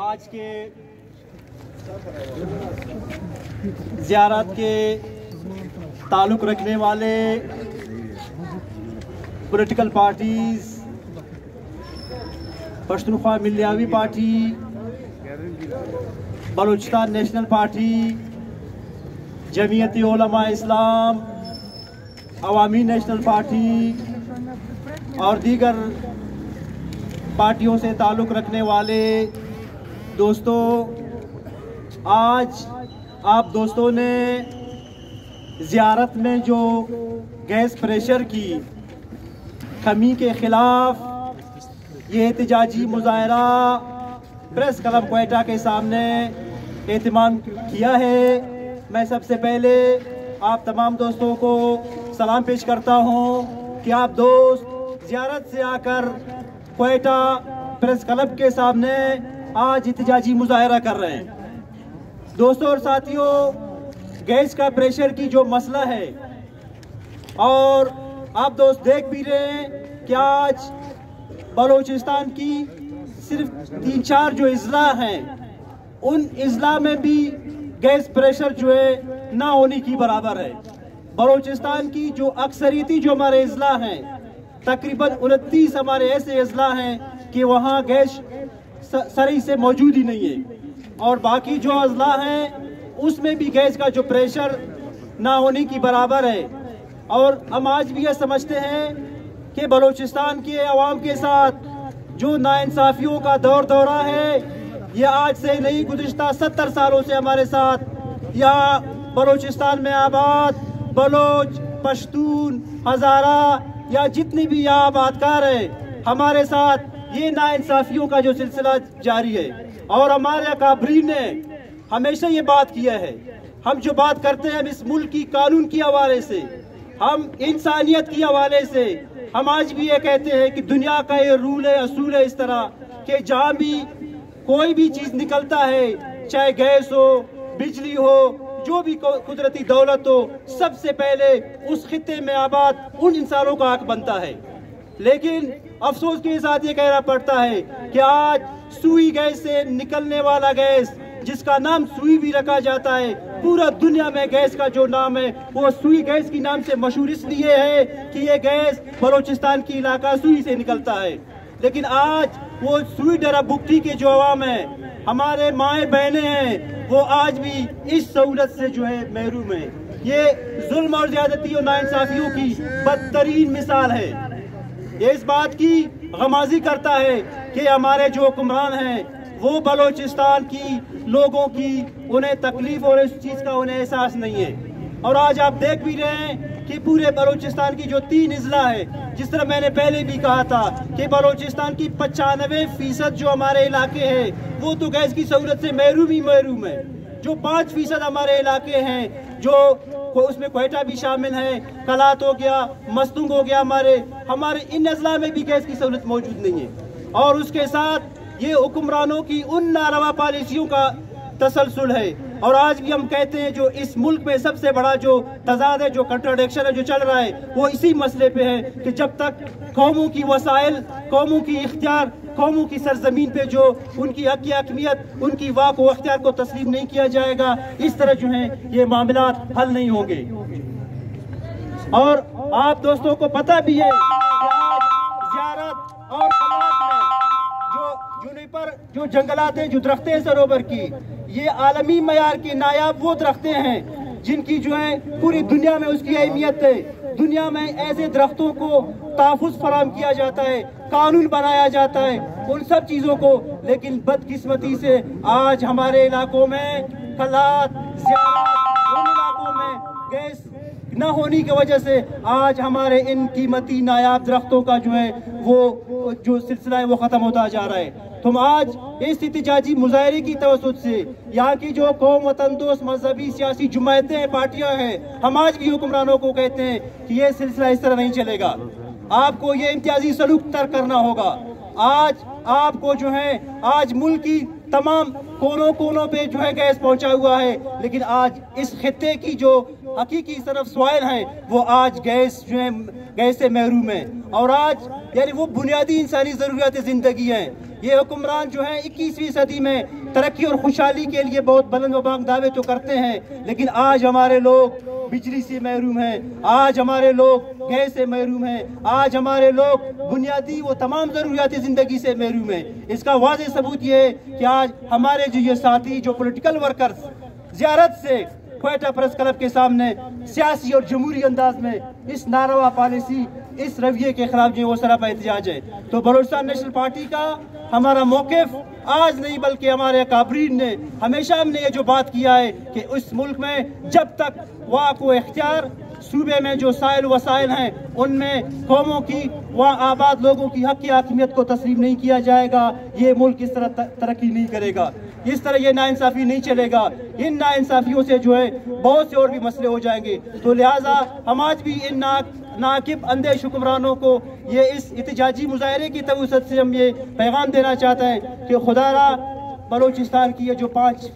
آج کے زیارت کے تعلق رکھنے والے پولیٹیکل پارٹیز پشتونخوا ملیاوی party, Balochistan national party, Jamiat Ulema Islam, عوامی نیشنل پارٹی اور دیگر پارٹیوں سے تعلق رکھنے والے دوستوں، آج آپ دوستوں نے زیارت میں جو گیس پریشر کی کمی کے خلاف یہ احتجاجی مظاہرہ پریس کلب کوئٹہ کے سامنے اہتمام کیا ہے، میں سب سے پہلے آپ تمام دوستوں کو سلام پیش کرتا ہوں کہ آپ دوست زیارت سے آ کر کوئٹہ پریس کلب کے سامنے آج احتجاجی مظاہرہ کر رہے ہیں۔ دوستوں اور ساتھیوں، گیس کا پریشر کی جو مسئلہ ہے اور آپ دوست دیکھ بھی رہے ہیں کہ آج بلوچستان کی صرف 3-4 جو اضلاع ہیں ان اضلاع میں بھی گیس پریشر جو ہے نہ ہونے کی برابر ہے۔ بلوچستان کی جو اکثریتی جو ہمارے اضلاع ہیں تقریباً 29 ہمارے ایسے اضلاع ہیں کہ وہاں گیس صحیح سے موجود ہی نہیں ہے، اور باقی جو اضلاع ہیں اس میں بھی گیس کا جو پریشر نہ ہونے کی برابر ہے۔ اور ہم آج بھی یہ سمجھتے ہیں کہ بلوچستان کے عوام کے ساتھ جو ناانصافیوں کا دورہ ہے یہ آج سے نہیں، گزشتہ 70 سالوں سے ہمارے ساتھ یہاں بلوچستان میں آباد بلوچ، پشتون، ہزارہ یا جتنی بھی یہاں آبادکار ہیں ہمارے ساتھ یہ ناانصافیوں کا جو سلسلہ جاری ہے، اور ہمارے اکابرین نے ہمیشہ یہ بات کیا ہے۔ ہم جو بات کرتے ہیں ہم اس ملک کی قانون کی حوالے سے، ہم انسانیت کی حوالے سے، ہم آج بھی یہ کہتے ہیں کہ دنیا کا یہ رول ہے، اصول ہے اس طرح کہ جہاں بھی کوئی بھی چیز نکلتا ہے، چاہے گیس ہو، بجلی ہو، جو بھی قدرتی دولت ہو، سب سے پہلے اس خطے میں آباد ان انسانوں کا حق بنتا ہے۔ لیکن افسوس کے ساتھ یہ کہنا پڑتا ہے کہ آج سوئی گیس سے نکلنے والا گیس جس کا نام سوئی بھی رکھا جاتا ہے، پورا دنیا میں گیس کا جو نام ہے وہ سوئی گیس کی نام سے مشہور اس لیے ہے کہ یہ گیس بلوچستان کی علاقہ سوئی سے نکلتا ہے۔ لیکن آج وہ سوئی ڈرا بگٹی کے جو عوام ہیں، ہمارے مائیں بہنیں ہیں، وہ آج بھی اس سہولت سے جو ہے محروم ہیں۔ یہ ظلم اور زیادتی اور ناانصافیوں کی بدترین مثال ہے۔ یہ اس بات کی غمازی کرتا ہے کہ ہمارے جو حکمران ہیں وہ بلوچستان کی لوگوں کی انہیں تکلیف اور اس چیز کا انہیں احساس نہیں ہے۔ اور آج آپ دیکھ بھی رہے ہیں کہ پورے بلوچستان کی جو 3 اضلاع ہے، جس طرح میں نے پہلے بھی کہا تھا کہ بلوچستان کی 95% جو ہمارے علاقے ہیں وہ تو گیس کی سہولت سے محروم ہے۔ جو 5% ہمارے علاقے ہیں جو اس میں کوئٹہ بھی شامل ہے، کلات ہو گیا، مستنگ ہو گیا، ہمارے ان اضلاع میں بھی گیس کی سہولت موجود نہیں ہے۔ اور اس کے ساتھ یہ حکمرانوں کی ان ناروا پالیسیوں کا تسلسل ہے۔ اور آج بھی ہم کہتے ہیں جو اس ملک میں سب سے بڑا جو تضاد ہے، جو کنٹراڈکشن ہے جو چل رہا ہے، وہ اسی مسئلے پہ ہے کہ جب تک قوموں کی وسائل، قوموں کی اختیار، قوموں کی سرزمین پہ جو ان کی حق کی حاکمیت، ان کی واک و اختیار کو تسلیم نہیں کیا جائے گا، اس طرح جو ہیں یہ معاملات حل نہیں ہوں گے۔ اور آپ دوستوں کو پتہ بھی ہے کہ آج زیارت اور کلات میں جو جنگلات ہیں، جو درختیں ہیں سروور کی، یہ عالمی معیار کے نایاب وہ درختیں ہیں جن کی جو ہے پوری دنیا میں اس کی اہمیت ہے۔ دنیا میں ایسے درختوں کو تحفظ فراہم کیا جاتا ہے، قانون بنایا جاتا ہے ان سب چیزوں کو، لیکن بدقسمتی سے آج ہمارے علاقوں میں کلات، زیارت، ان علاقوں میں گیس نہ ہونے کی وجہ سے آج ہمارے ان قیمتی نایاب درختوں کا جو ہے وہ جو سلسلہ ہے وہ ختم ہوتا جا رہا ہے۔ تم آج اس احتجاجی مظاہرے کی توسط سے یہاں کی جو قوم وطن دوست مذہبی سیاسی جماعتیں ہیں، پارٹیاں ہیں، ہم آج بھی حکمرانوں کو کہتے ہیں کہ یہ سلسلہ اس طرح نہیں چلے گا، آپ کو یہ امتیازی سلوک ترک کرنا ہوگا۔ آج آپ کو جو ہے آج ملک کی تمام کونوں پہ جو ہے گیس پہنچا ہوا ہے، لیکن آج اس خطے کی جو حقیقی صرف سوائل ہیں وہ آج گیس جو ہے گیس سے محروم ہیں، اور آج یعنی وہ بنیادی انسانی ضروریات زندگی ہیں۔ یہ حکمران جو ہیں 21ویں صدی میں ترقی اور خوشحالی کے لیے بہت بلند و بانگ دعوے تو کرتے ہیں، لیکن آج ہمارے لوگ بجلی سے محروم ہیں، آج ہمارے لوگ گیس سے محروم ہیں، آج ہمارے لوگ بنیادی وہ تمام ضروریات زندگی سے محروم ہیں۔ اس کا واضح ثبوت یہ ہے کہ آج ہمارے جو یہ ساتھی جو پولیٹیکل ورکرز زیارت سے کوئٹہ پریس کلب کے سامنے سیاسی اور جمہوری انداز میں اس ناروا پالیسی، اس رویے کے خلاف جو وہ سراپا احتجاج ہے۔ تو بلوچستان نیشنل پارٹی کا ہمارا موقف آج نہیں بلکہ ہمارے اکابرین نے ہمیشہ ہم نے یہ جو بات کیا ہے کہ اس ملک میں جب تک واک و اختیار صوبے میں جو سائل وسائل ہیں ان میں قوموں کی و آباد لوگوں کی حق کی حاکمیت کو تسلیم نہیں کیا جائے گا، یہ ملک اس طرح ترقی نہیں کرے گا، اس طرح یہ ناانصافی نہیں چلے گا۔ ان ناانصافیوں سے جو ہے بہت سے اور بھی مسئلے ہو جائیں گے۔ تو لہٰذا ہم آج بھی ان ناقب اندیش حکمرانوں کو یہ اس احتجاجی مظاہرے کی توسط سے ہم یہ پیغام دینا چاہتے ہیں کہ خدا را بلوچستان کی یہ جو 5